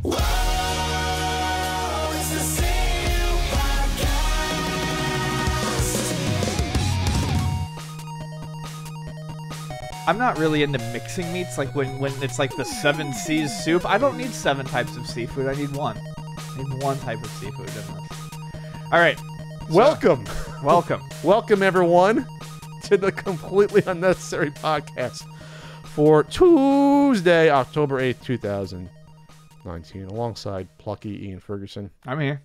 it's the See You Podcast. I'm not really into mixing meats, like when it's like the 7 C's soup. I don't need 7 types of seafood. I need one. I need one type of seafood in this. All right. Welcome. Welcome, everyone, to the Completely Unnecessary Podcast for Tuesday, October 8th, 2019, alongside plucky Ian Ferguson. I'm here.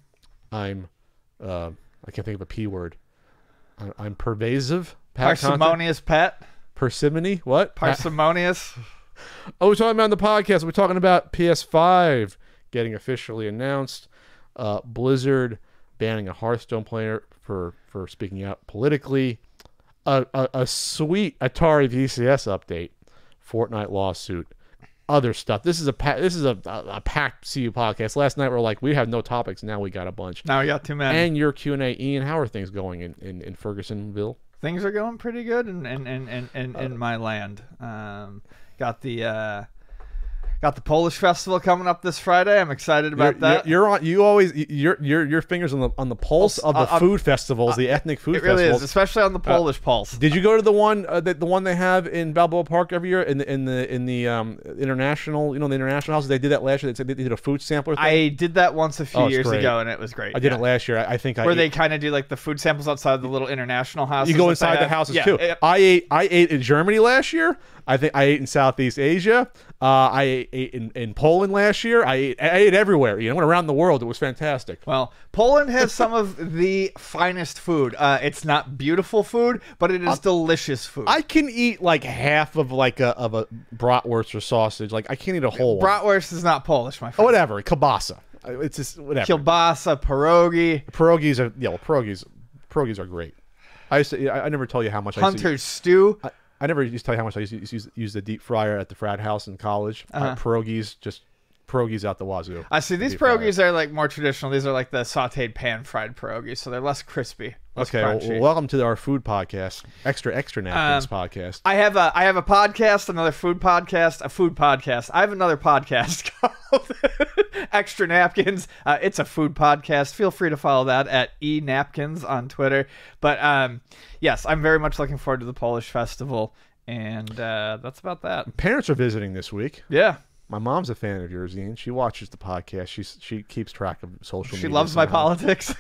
I'm, I can't think of a P word. I'm pervasive. Parsimonious pet. Persimmony? What? Parsimonious. Oh, we're talking about the podcast. We're talking about PS5 getting officially announced. Blizzard banning a Hearthstone player for speaking out politically. A sweet Atari VCS update. Fortnite lawsuit. Other stuff. This is a packed CU podcast. Last night we were like, we have no topics. Now we got a bunch. Now we got too many. And your Q&A, Ian. How are things going in Fergusonville? Things are going pretty good in my land. Got the Polish festival coming up this Friday. I'm excited about that. Your fingers on the pulse of the food festivals, the ethnic food festivals. It really is, especially on the Polish pulse. Did you go to the one they have in Balboa Park every year in the international, the international houses? They did that last year. They did a food sampler thing. I did that once a few years ago, and it was great. I did it last year. I think where they kind of do like the food samples outside the little international houses. You go inside the houses too. I ate in Germany last year. I think I ate in Southeast Asia. I ate in Poland last year. I ate everywhere. I went around the world. It was fantastic. Well, Poland has some of the finest food. It's not beautiful food, but it is delicious food. I can eat like half of a bratwurst or sausage. Like I can't eat a whole one. Bratwurst is not Polish, my friend. Oh, whatever. Kielbasa. It's just whatever. Kielbasa, pierogi. Pierogies are pierogies are great. I never tell you how much. Hunter's stew. I never used to tell you how much I used to use the deep fryer at the frat house in college. Pierogies out the wazoo. I see. These pierogies are like more traditional. These are like the sautéed pan-fried pierogies, so they're less crispy. Okay, well, welcome to our food podcast, extra napkins podcast. I have a podcast, another food podcast, a food podcast. I have another podcast called Extra Napkins. It's a food podcast. Feel free to follow that at eNapkins on Twitter. But yes, I'm very much looking forward to the Polish festival, and that's about that. Parents are visiting this week. Yeah. My mom's a fan of yours, Ian. She watches the podcast. She keeps track of social media. She loves my politics.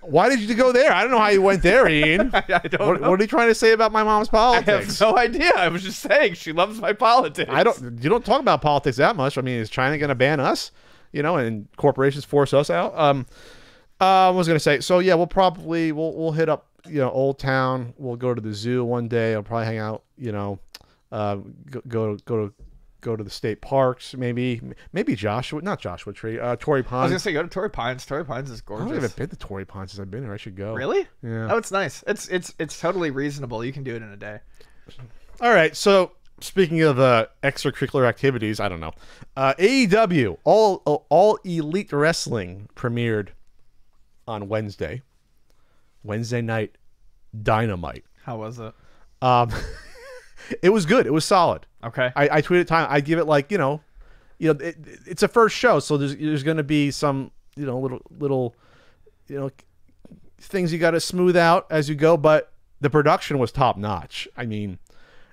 Why did you go there? I don't know how you went there, Ian. I don't know. What are you trying to say about my mom's politics? I have no idea. I was just saying she loves my politics. You don't talk about politics that much. I mean, is China going to ban us? And corporations force us out? I was going to say, so yeah, we'll hit up, Old Town. We'll go to the zoo one day. I'll probably hang out, go to the state parks, maybe not Joshua Tree, Torrey Pines. I was gonna say go to Torrey Pines. Torrey Pines is gorgeous. I haven't been to Torrey Pines since I've been there. I should go. Really? Yeah. Oh, it's nice. It's totally reasonable. You can do it in a day. All right. So speaking of extracurricular activities, I don't know. AEW All Elite Wrestling premiered on Wednesday night. Dynamite. How was it? It was good. It was solid. Okay. I tweeted time. I give it like it's a first show, so there's going to be some little things you got to smooth out as you go. But the production was top notch. I mean,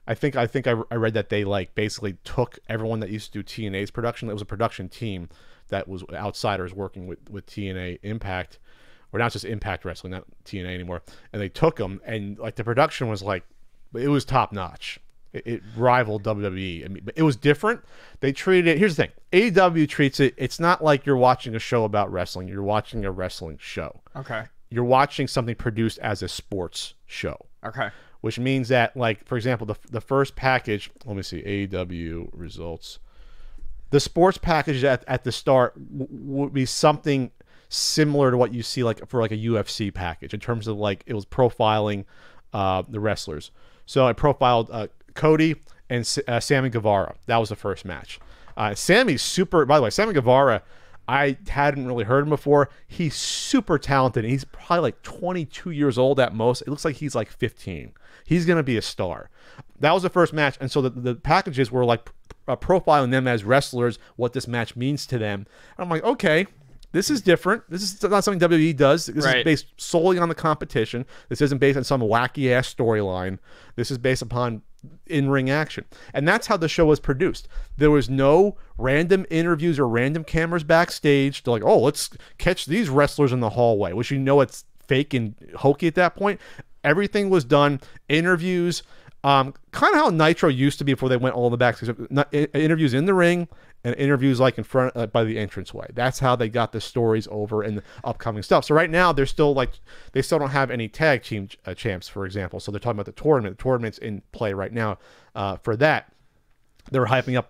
I think I read that they basically took everyone that used to do TNA's production. It was a production team that was outsiders working with TNA Impact, or not just Impact Wrestling, not TNA anymore. And they took them, and the production was it was top notch. It rivaled WWE. I mean, but it was different. They treated it. Here's the thing: AEW treats it. It's not like you're watching a show about wrestling. You're watching a wrestling show. Okay. You're watching something produced as a sports show. Okay. Which means that, for example, the first package. Let me see. AEW results. The sports package at the start would be something similar to what you see for a UFC package in terms of it was profiling the wrestlers. So I profiled Cody and Sammy Guevara. That was the first match. Sammy's super. By the way, Sammy Guevara, I hadn't really heard him before. He's super talented. He's probably 22 years old at most. It looks like he's 15. He's gonna be a star. That was the first match, and so the packages were profiling them as wrestlers, what this match means to them. And I'm like, okay, this is different. This is not something WWE does. This is based solely on the competition. This isn't based on some wacky-ass storyline. This is based upon in-ring action. And that's how the show was produced. There was no random interviews or random cameras backstage to like, oh, let's catch these wrestlers in the hallway, which it's fake and hokey at that point. Everything was done. Interviews, kind of how Nitro used to be before they went all the backstage. Interviews in the ring and interviews like in front by the entranceway. That's how they got the stories over in the upcoming stuff. So right now they're still they still don't have any tag team champs, for example. So they're talking about the tournament. The tournament's in play right now for that. They're hyping up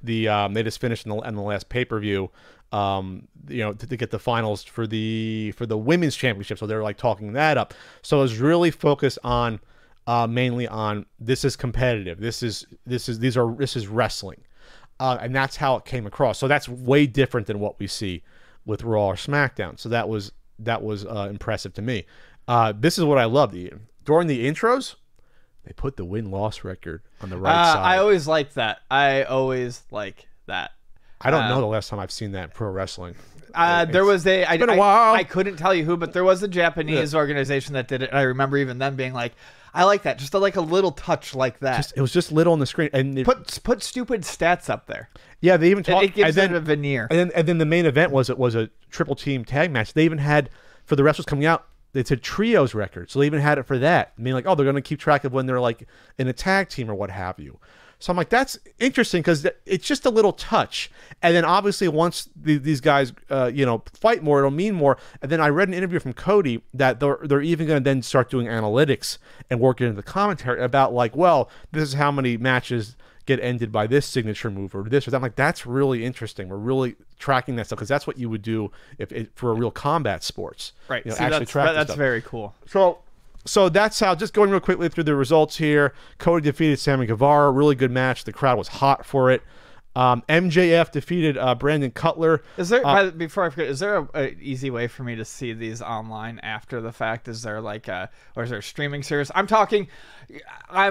they just finished in the last pay-per-view, to get the finals for the women's championship. So they're like talking that up. So it's really focused on mainly on this is competitive. This is wrestling. And that's how it came across. So that's way different than what we see with Raw or SmackDown. So that was impressive to me. This is what I loved, Ian. During the intros, they put the win-loss record on the right side. I always like that. I don't know the last time I've seen that in pro wrestling. There was it's been a while. I couldn't tell you who, but there was a Japanese organization that did it. And I remember even them being like, I like that. Just a little touch like that. It was just little on the screen. And put stupid stats up there. Yeah, they even talked. It gives it a veneer. And then the main event was a triple team tag match. They even had, for the wrestlers coming out, it's a trios record. So they even had it for that. I mean, like, oh, they're going to keep track of when they're like in a tag team or what have you. So I'm like, that's interesting because it's just a little touch. And then obviously once these guys, fight more, it'll mean more. And then I read an interview from Cody that they're even going to then start doing analytics and work into the commentary about like, well, this is how many matches get ended by this signature move or this or that. I'm like, that's really interesting. We're really tracking that stuff because that's what you would do for a real combat sports. Right. That's very cool. So that's how, just going real quickly through the results here, Cody defeated Sammy Guevara. Really good match. The crowd was hot for it. MJF defeated Brandon Cutler. Is there, before I forget, is there a easy way for me to see these online after the fact? Is there or is there a streaming service? I'm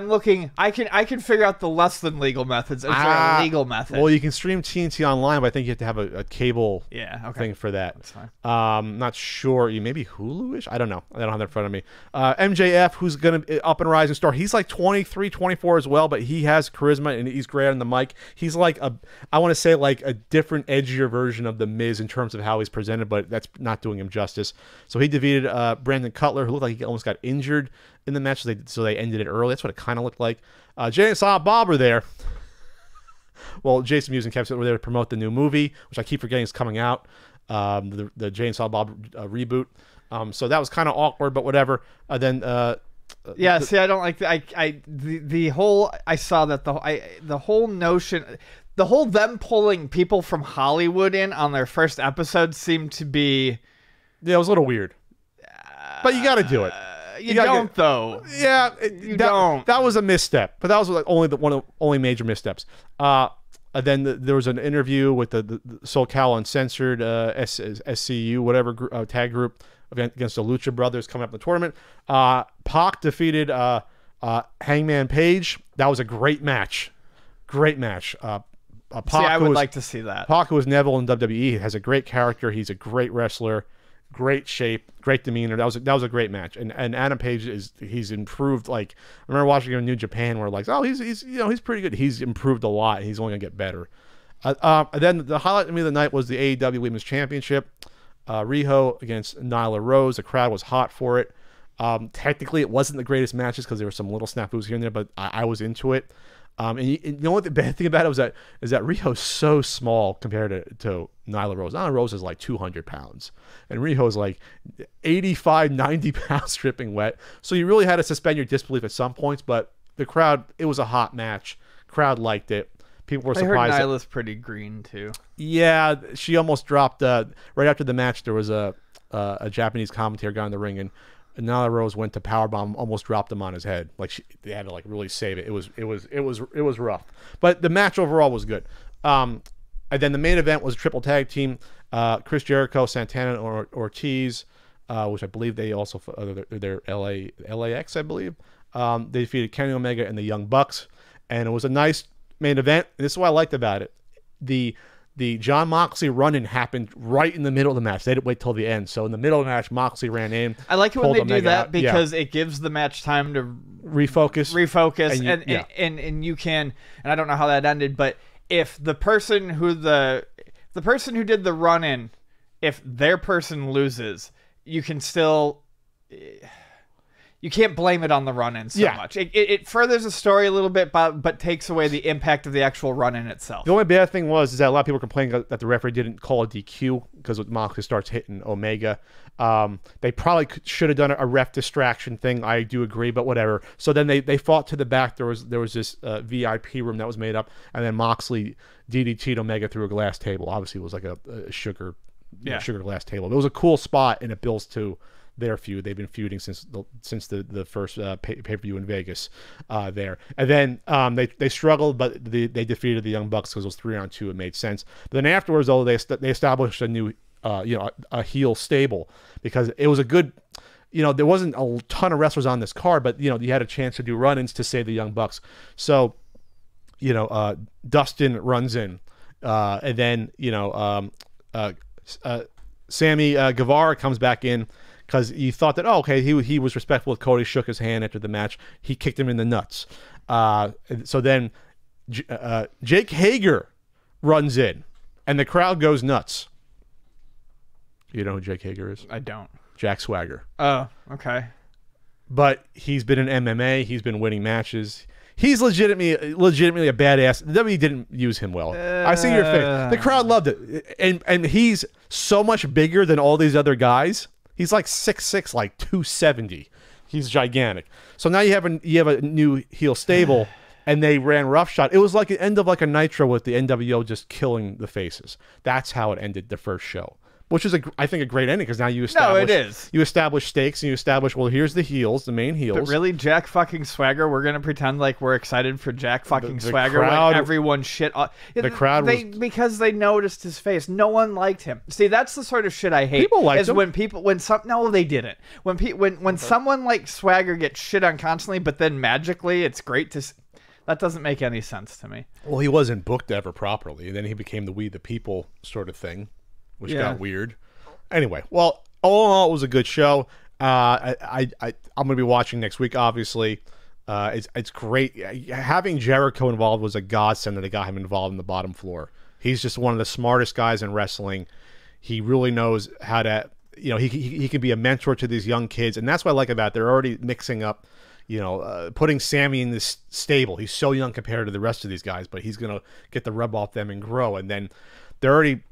looking, I can figure out the less than legal methods. Is there a legal method? Well, you can stream TNT online, but I think you have to have a cable thing for that. That's fine. Not sure. Maybe Hulu-ish? I don't know. I don't have that in front of me. MJF, who's going to up and rising star. He's like 23, 24 as well, but he has charisma and he's great on the mic. He's like I want to say like a different, edgier version of The Miz in terms of how he's presented, but that's not doing him justice. So he defeated Brandon Cutler, who looked like he almost got injured in the match, so they ended it early. That's what it kind of looked like. Jay and Silent Bob were there. Well, Jason Mewes and Kevin Smith were there to promote the new movie, which I keep forgetting is coming out, the Jay and Silent Bob reboot. So that was kind of awkward, but whatever. I don't like the whole. I saw that the whole notion. The whole them pulling people from Hollywood in on their first episode seemed to be... Yeah, it was a little weird. But you got to do it. You don't, though. Yeah. You don't. That was a misstep. But that was like one of the only major missteps. Then there was an interview with the SoCal Uncensored SCU, whatever tag group, against the Lucha Brothers coming up in the tournament. Pac defeated Hangman Page. That was a great match. Great match. I would like to see that. Pac, who is Neville in WWE, has a great character. He's a great wrestler, great shape, great demeanor. That was a gret match. And Adam Page he's improved. Like, I remember watching him in New Japan, where like, oh, he's pretty good. He's improved a lot. He's only gonna get better. Then the highlight to me of the night was the AEW Women's Championship. Riho against Nyla Rose. The crowd was hot for it. Technically, it wasn't the greatest matches because there were some little snafus here and there, but I was into it. And you know what the bad thing about it is that Riho's so small compared to Nyla Rose. Nyla Rose is like 200 pounds. And Riho's like 85, 90 pounds dripping wet. So you really had to suspend your disbelief at some points. But the crowd, it was a hot match. Crowd liked it. People were surprised. I heard Nyla's pretty green, too. Yeah, she almost dropped. Right after the match, there was a Japanese commentator guy in the ring, and Nyla Rose went to powerbomb, almost dropped him on his head. Like they had to like really save it. It was rough. But the match overall was good. And then the main event was a triple tag team. Chris Jericho, Santana, and Ortiz, which I believe they also they're LAX, I believe. They defeated Kenny Omega and the Young Bucks, and it was a nice main event. And this is what I liked about it. The John Moxley run-in happened right in the middle of the match. They didn't wait till the end. So in the middle of the match, Moxley ran in. I like it when pulled they do Omega that out. because it gives the match time to refocus. And you can, and I don't know how that ended, but if the person who did the run-in, if their person loses, you can still... You can't blame it on the run-in so much. It furthers the story a little bit, but takes away the impact of the actual run-in itself. The only bad thing is that a lot of people were complaining that the referee didn't call a DQ because Moxley starts hitting Omega. They probably should have done a ref distraction thing. I do agree, but whatever. So then they fought to the back. There was this VIP room that was made up, and then Moxley DDT'd Omega through a glass table. Obviously, it was like a sugar glass table. It was a cool spot, and it builds to their feud. They've been feuding since the first pay-per-view in Vegas there. And then they struggled, but they defeated the Young Bucks because it was 3-on-2. It made sense. But then afterwards, though, they established a new a heel stable because it was a good... there wasn't a ton of wrestlers on this card, but you had a chance to do run-ins to save the Young Bucks. So, Dustin runs in, and then Sammy Guevara comes back in because you thought that he was respectful with Cody, shook his hand after the match, he kicked him in the nuts. So then Jake Hager runs in, and the crowd goes nuts. You know who Jake Hager is? I don't. Jack Swagger. Oh, okay. But he's been in MMA. He's been winning matches. He's legitimately a badass. The WWE didn't use him well. I see your face. The crowd loved it. And he's so much bigger than all these other guys. He's like 6'6", like 270. He's gigantic. So now you have a new heel stable, and they ran roughshod. It was like the end of like a Nitro with the NWO just killing the faces. That's how it ended the first show. Which is, I think, a great ending because now you establish stakes and you establish, well, here's the heels, the main heels. But really, Jack fucking Swagger, we're going to pretend like we're excited for Jack fucking Swagger crowd, when everyone shit on... The crowd because they noticed his face. No one liked him. See, that's the sort of shit I hate. People liked him. No, they didn't. When someone like Swagger gets shit on constantly, but then magically it's great to... That doesn't make any sense to me. Well, he wasn't booked ever properly, and then he became the We the People sort of thing. Which got weird. Anyway, well, all in all, it was a good show. I'm going to be watching next week, obviously. It's great. Having Jericho involved was a godsend that they got him involved in the bottom floor. He's just one of the smartest guys in wrestling. He really knows how to, he can be a mentor to these young kids. And that's what I like about it. They're already mixing up, putting Sammy in this stable. He's so young compared to the rest of these guys, but he's going to get the rub off them and grow. And then they're already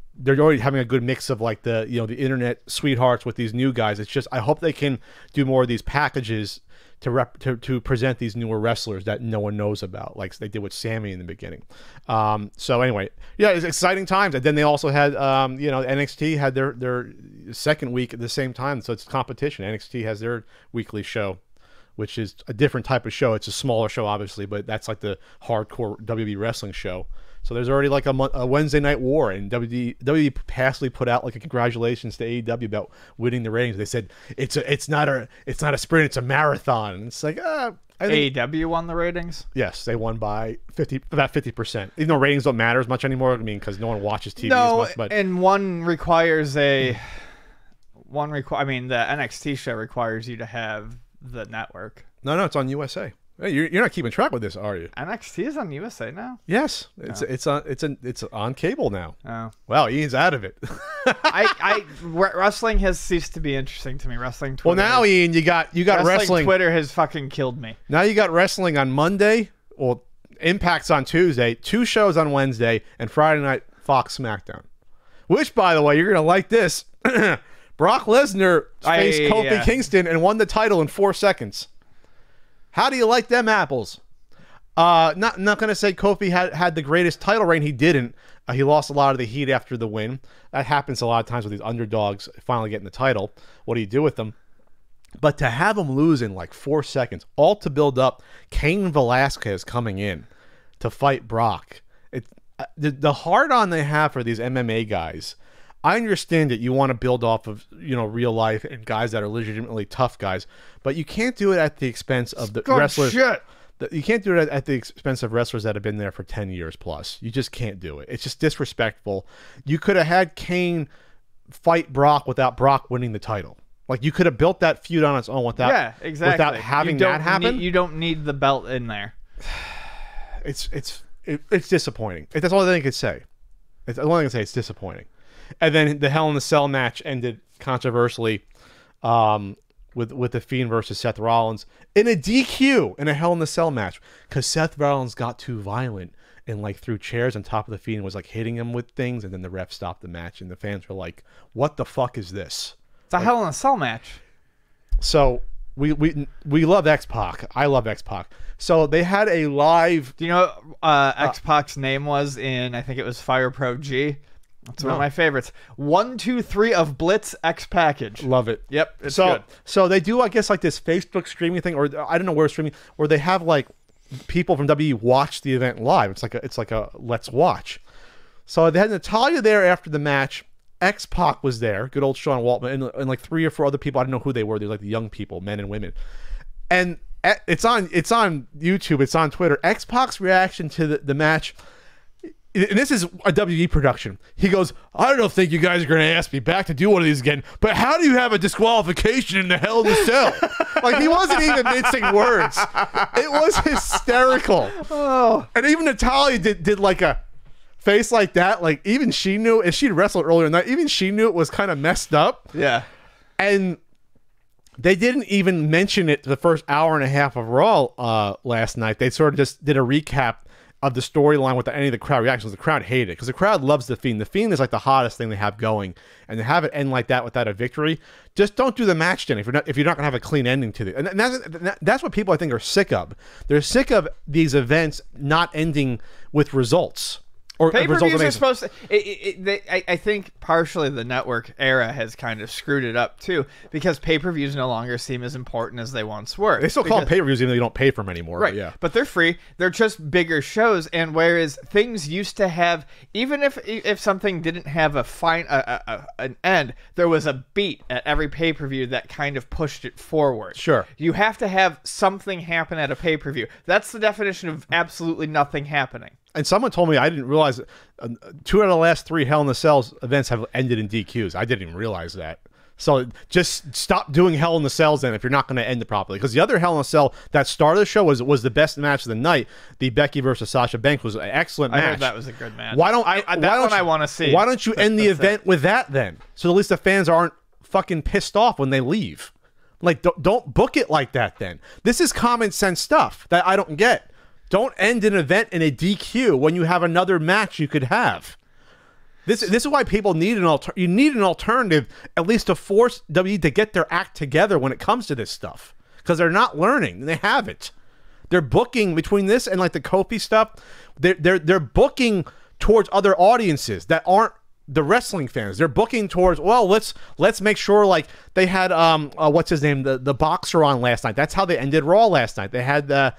having a good mix of like the the internet sweethearts with these new guys. It's just I hope they can do more of these packages to present these newer wrestlers that no one knows about, like they did with Sammy in the beginning. So anyway, it's exciting times. And then they also had NXT had their second week at the same time, so it's competition. NXT has their weekly show, which is a different type of show. It's a smaller show, obviously, but that's like the hardcore WWE wrestling show. So there's already like a Wednesday Night War, and WWE passively put out like a congratulations to AEW about winning the ratings. They said it's not a sprint, it's a marathon. And it's like AEW won the ratings. Yes, they won by about 50%. Even though ratings don't matter as much anymore, I mean, because no one watches TV as much. But and one requires the NXT show requires you to have the network. No, it's on USA. Hey, you're not keeping track with this, are you? NXT is on USA now. Yes, it's on cable now. Oh, well, Ian's out of it. Wrestling has ceased to be interesting to me. Wrestling Twitter. Well, now Ian, you got wrestling. Twitter has fucking killed me. Now you got wrestling on Monday. Well, Impact's on Tuesday. 2 shows on Wednesday, and Friday night Fox SmackDown. Which, by the way, you're gonna like this. Brock Lesnar faced Kofi Kingston and won the title in 4 seconds. How do you like them apples? Not going to say Kofi had the greatest title reign. He didn't. He lost a lot of the heat after the win. That happens a lot of times with these underdogs finally getting the title. What do you do with them? But to have him lose in like 4 seconds, all to build up Cain Velasquez coming in to fight Brock. The hard-on they have for these MMA guys, I understand that you want to build off of real life and guys that are legitimately tough guys, but you can't do it at the expense of the wrestlers. Shit. You can't do it at the expense of wrestlers that have been there for 10 years plus. You just can't do it. It's just disrespectful. You could have had Kane fight Brock without Brock winning the title. Like, you could have built that feud on its own without without having that happen. You don't need the belt in there. It's disappointing. That's all I can say. It's the only thing I can say. It's disappointing. And then the Hell in a Cell match ended controversially with the Fiend versus Seth Rollins in a DQ in a Hell in a Cell match because Seth Rollins got too violent and like threw chairs on top of the Fiend and was like hitting him with things, and then the ref stopped the match and the fans were like, "What the fuck is this?" It's a Hell in a Cell match. So we love X-Pac. I love X-Pac. So they had a live. Do you know what X-Pac's name was in? I think it was Fire Pro G. That's one of my favorites. 1, 2, 3 of Blitz X Package. Love it. Yep, it's good. So they do, I guess, like this Facebook streaming thing, or I don't know where streaming, where they have like people from WWE watch the event live. It's like a let's watch. So they had Natalya there after the match. X-Pac was there, good old Sean Waltman, and like 3 or 4 other people. I don't know who they were. They're like the young people, men and women. And it's on YouTube. It's on Twitter. X-Pac's reaction to the match. And this is a WWE production. He goes, "I don't think you guys are going to ask me back to do one of these again, but how do you have a disqualification in the Hell in a Cell?" Like, he wasn't even mincing words. It was hysterical. Oh. And even Natalya did like a face like that. Like, even she knew, and she'd wrestled earlier in that, even she knew it was kind of messed up. Yeah. And they didn't even mention it the first hour and a half of Raw last night. They sort of just did a recap of the storyline without any of the crowd reactions. The crowd hated it because the crowd loves the Fiend. The Fiend is like the hottest thing they have going, and to have it end like that without a victory, just don't do the match then if you're not gonna have a clean ending to it. And that's what people I think are sick of. They're sick of these events not ending with results. Or pay-per-views are supposed to. I think partially the network era has kind of screwed it up too, because pay-per-views no longer seem as important as they once were. They still call them pay-per-views even though you don't pay for them anymore. Right. But yeah. But they're free. They're just bigger shows. And whereas things used to have, even if something didn't have an end, there was a beat at every pay-per-view that kind of pushed it forward. Sure. You have to have something happen at a pay-per-view. That's the definition of absolutely nothing happening. And someone told me, I didn't realize 2 out of the last 3 Hell in a Cell events have ended in DQs. I didn't even realize that. So just stop doing Hell in a Cells then if you're not going to end it properly. Because the other Hell in a Cell that started the show was the best match of the night. The Becky versus Sasha Banks was an excellent match. I heard that was a good match. Why don't I want to see? Why don't you end the event with that then? So at least the fans aren't fucking pissed off when they leave. Like, don't book it like that then. This is common sense stuff that I don't get. Don't end an event in a DQ when you have another match you could have. This is why people need you need an alternative, at least to force WWE to get their act together when it comes to this stuff, because they're not learning. They haven't. They're booking between this and like the Kofi stuff. They're booking towards other audiences that aren't the wrestling fans. They're booking towards, well, let's make sure, like they had what's his name, the boxer on last night. That's how they ended Raw last night. They had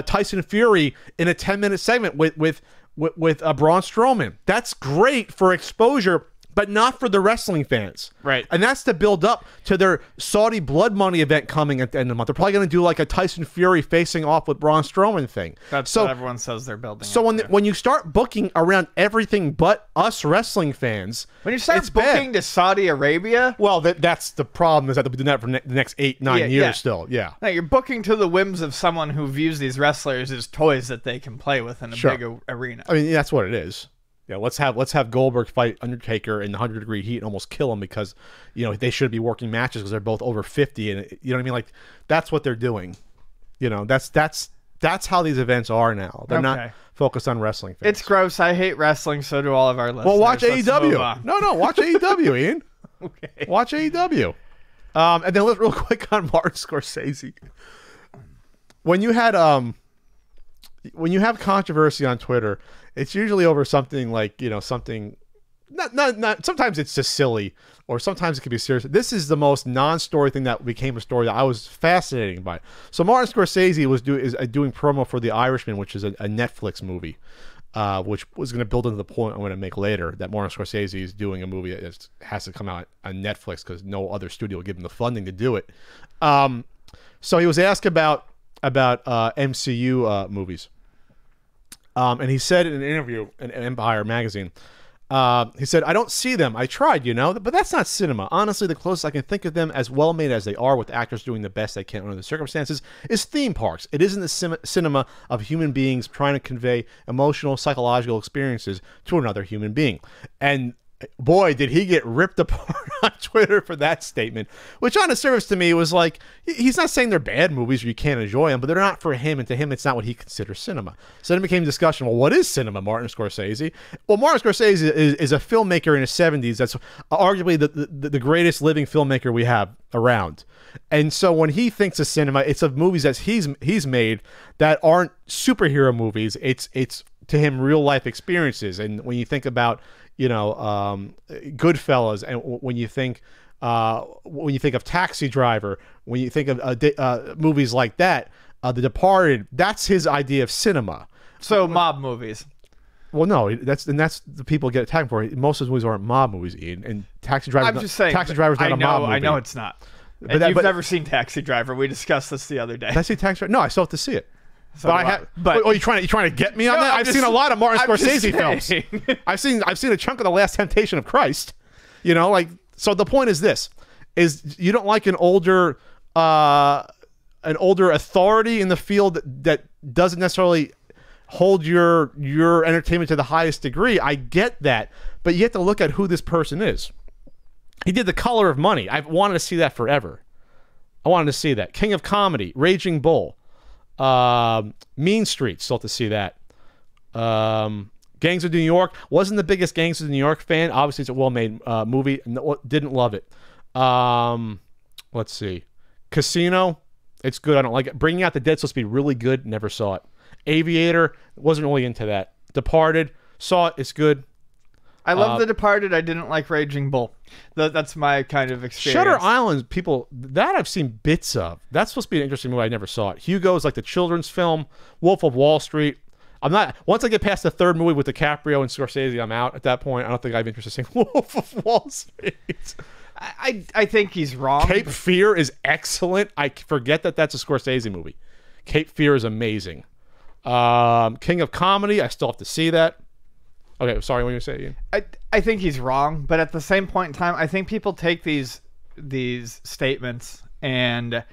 Tyson Fury in a 10-minute segment with Braun Strowman. That's great for exposure, but not for the wrestling fans. Right. And that's to build up to their Saudi Blood Money event coming at the end of the month. They're probably going to do like a Tyson Fury facing off with Braun Strowman thing. That's what everyone says they're building. So when you start booking around everything but us wrestling fans, when you start booking to Saudi Arabia, well, that's the problem, is that they'll be doing that for the next 8-9 years still. Yeah. Now you're booking to the whims of someone who views these wrestlers as toys that they can play with in a big arena. I mean, that's what it is. Yeah, let's have Goldberg fight Undertaker in the 100-degree heat and almost kill him because, you know, they should be working matches because they're both over 50, and you know what I mean. Like, that's what they're doing. You know, that's how these events are now. They're not focused on wrestling fans. It's gross. I hate wrestling. So do all of our listeners. Well, watch AEW. No, watch AEW, Ian. Okay. Watch AEW. And then let's real quick on Martin Scorsese. When you have controversy on Twitter, it's usually over something like, you know, something not sometimes it's just silly, or sometimes it can be serious. This is the most non-story thing that became a story that I was fascinated by. So Martin Scorsese is doing promo for The Irishman, which is a Netflix movie, which was going to build into the point I'm going to make later, that Martin Scorsese is doing a movie that has to come out on Netflix because no other studio will give him the funding to do it. So he was asked about about MCU movies. And he said in an interview in Empire magazine, he said, "I don't see them. I tried, but that's not cinema. Honestly, the closest I can think of them as well-made as they are, with actors doing the best they can under the circumstances, is theme parks. It isn't the cinema of human beings trying to convey emotional, psychological experiences to another human being." And boy, did he get ripped apart on Twitter for that statement, which on the surface to me was like, he's not saying they're bad movies or you can't enjoy them, but they're not for him, and to him it's not what he considers cinema. So then it became discussion, well, what is cinema, Martin Scorsese? Well, Martin Scorsese is a filmmaker in his 70s that's arguably the greatest living filmmaker we have around. And so when he thinks of cinema, it's of movies that he's made that aren't superhero movies. It's to him real life experiences. And when you think about Goodfellas, and when you think of Taxi Driver, when you think of movies like that, The Departed, that's his idea of cinema. So mob movies. Well, no, that's the people get attacked for. Most of his movies aren't mob movies, Ian. And Taxi Driver. I'm just saying. Taxi Driver's not a mob movie. I know it's not. But You've never seen Taxi Driver. We discussed this the other day. Did I see Taxi Driver? No, I still have to see it. So you trying to get me on that? I've seen a lot of Martin Scorsese films. I've seen a chunk of The Last Temptation of Christ. So the point is this: is you don't like an older authority in the field that doesn't necessarily hold your entertainment to the highest degree. I get that, but you have to look at who this person is. He did The Color of Money. I've wanted to see that forever. I wanted to see that. King of Comedy, Raging Bull. Mean Streets, still have to see that. Gangs of New York, wasn't the biggest Gangs of New York fan. Obviously it's a well-made movie. Didn't love it. Let's see. Casino, it's good. I don't like it. Bringing Out the Dead, supposed to be really good. Never saw it. Aviator, wasn't really into that. Departed, saw it. It's good. I love The Departed. I didn't like Raging Bull. That's my kind of experience. Shutter Island, people, that I've seen bits of. That's supposed to be an interesting movie. I never saw it. Hugo is like the children's film. Wolf of Wall Street. Once I get past the third movie with DiCaprio and Scorsese, I'm out at that point. I don't think I have interest in seeing Wolf of Wall Street. I think he's wrong. Cape Fear is excellent. I forget that that's a Scorsese movie. Cape Fear is amazing. King of Comedy, I still have to see that. Okay, sorry, what were you saying? I think he's wrong, but at the same point in time, I think people take these statements and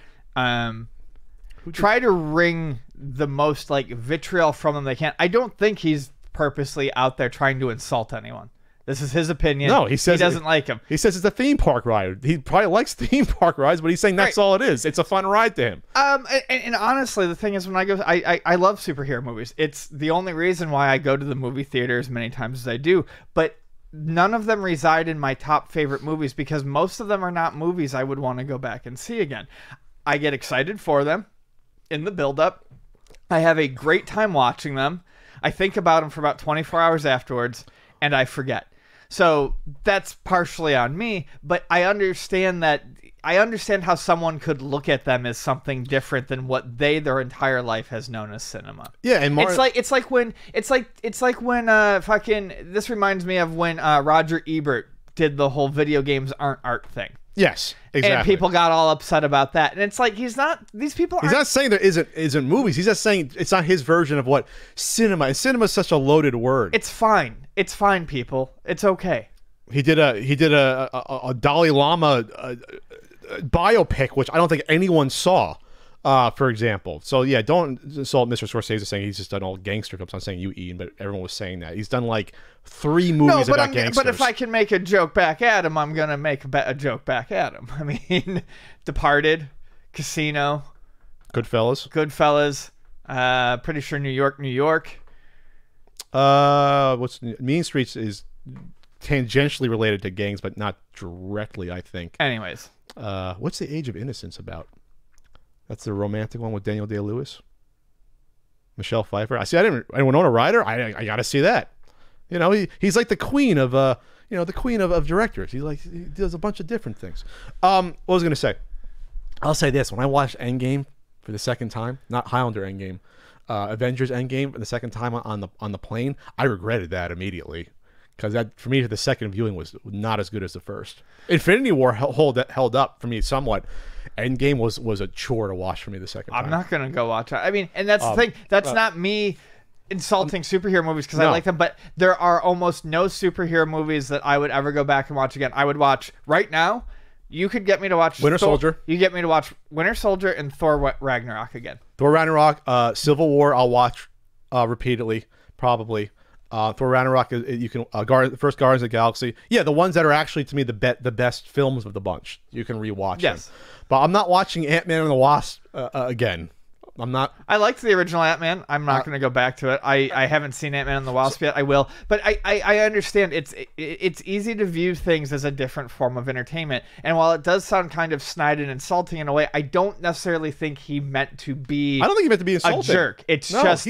try to wring the most vitriol from them they can. I don't think he's purposely out there trying to insult anyone. This is his opinion. No, he says he doesn't like him. He says it's a theme park ride. He probably likes theme park rides, but he's saying that's all it is. It's a fun ride to him. And honestly, the thing is, when I go, I love superhero movies. It's the only reason why I go to the movie theater as many times as I do. But none of them reside in my top favorite movies because most of them are not movies I would want to go back and see again. I get excited for them in the build-up. I have a great time watching them. I think about them for about 24 hours afterwards, and I forget. So that's partially on me, but I understand how someone could look at them as something different than what their entire life has known as cinema. Yeah, and it's like when this reminds me of when Roger Ebert did the whole video games aren't art thing. Yes, exactly. And people got all upset about that. And it's like he's not saying there isn't movies. He's just saying it's not his version of what cinema. And cinema is such a loaded word. It's fine. It's fine, people. It's okay. He did a Dalai Lama biopic, which I don't think anyone saw. For example. So yeah, don't insult Mr. Scorsese saying he's just done all gangster films. I'm not saying you, Ian, but everyone was saying that. He's done 3 movies about gangsters. But if I can make a joke back at him, I'm going to make a joke back at him. I mean, Departed, Casino. Goodfellas. Pretty sure New York. Mean Streets is tangentially related to gangs, but not directly, I think. Anyways. What's The Age of Innocence about? That's the romantic one with Daniel Day-Lewis, Michelle Pfeiffer. I own a Rider. I got to see that. He's like the queen of directors. He does a bunch of different things. What was I going to say? I'll say this: when I watched Endgame for the second time, not Highlander Endgame, Avengers Endgame for the second time on the plane, I regretted that immediately because that for me the second viewing was not as good as the first. Infinity War held up for me somewhat. Endgame was a chore to watch for me the second time. I'm not gonna go watch it. I mean, and that's the thing. That's not me insulting superhero movies because I like them, but there are almost no superhero movies that I would ever go back and watch again. I would watch right now. You could get me to watch Winter Soldier. You get me to watch Winter Soldier and Thor Ragnarok again. Thor Ragnarok, Civil War. I'll watch repeatedly, probably. Thor Ragnarok. You can first Guardians of the Galaxy. Yeah, the ones that are actually to me the best films of the bunch. You can rewatch them. But I'm not watching Ant-Man and the Wasp again. I'm not. I liked the original Ant-Man. I'm not going to go back to it. I haven't seen Ant-Man and the Wasp yet. I will, but I understand it's easy to view things as a different form of entertainment. And while it does sound kind of snide and insulting in a way, I don't necessarily think he meant to be. I don't think he meant to be insulting. A jerk. It's just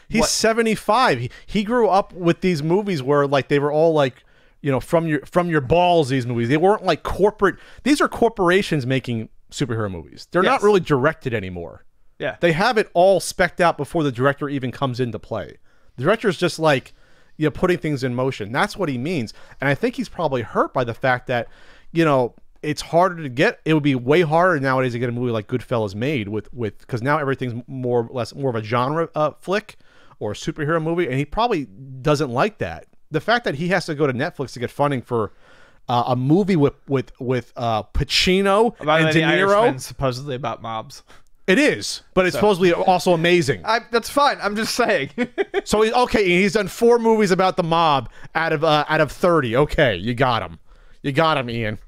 he's 75. He grew up with these movies where like they were all like, you know, from your balls. These movies, they weren't like corporate. These are corporations making superhero movies. They're not really directed anymore. Yeah. They have it all specced out before the director even comes into play. The director's just like, you know, putting things in motion. That's what he means. And I think he's probably hurt by the fact that, you know, it's harder to get. It would be way harder nowadays to get a movie like Goodfellas made with because now everything's more of a genre flick or a superhero movie, and he probably doesn't like that. The fact that he has to go to Netflix to get funding for a movie with Pacino and De Niro, supposedly about mobs. It is, but it's supposedly also amazing. That's fine. I'm just saying. So he's done 4 movies about the mob out of 30. Okay, you got him. You got him, Ian.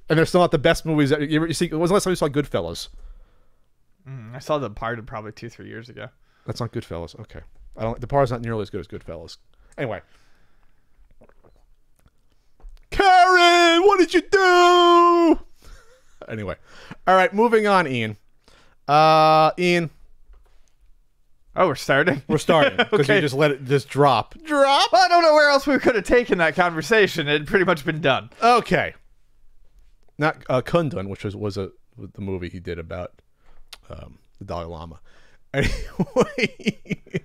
And they're still not the best movies that you see. When was the last time you saw Goodfellas? I saw The Departed probably 2-3 years ago. That's not Goodfellas. Okay, The Departed's not nearly as good as Goodfellas. Anyway, Karen, what did you do? Anyway, all right, moving on, Ian. Ian. Oh, we're starting? We're starting because you just let it just drop. Well, I don't know where else we could have taken that conversation. It had pretty much been done. Okay. Not Kundun, which was the movie he did about the Dalai Lama. Anyway,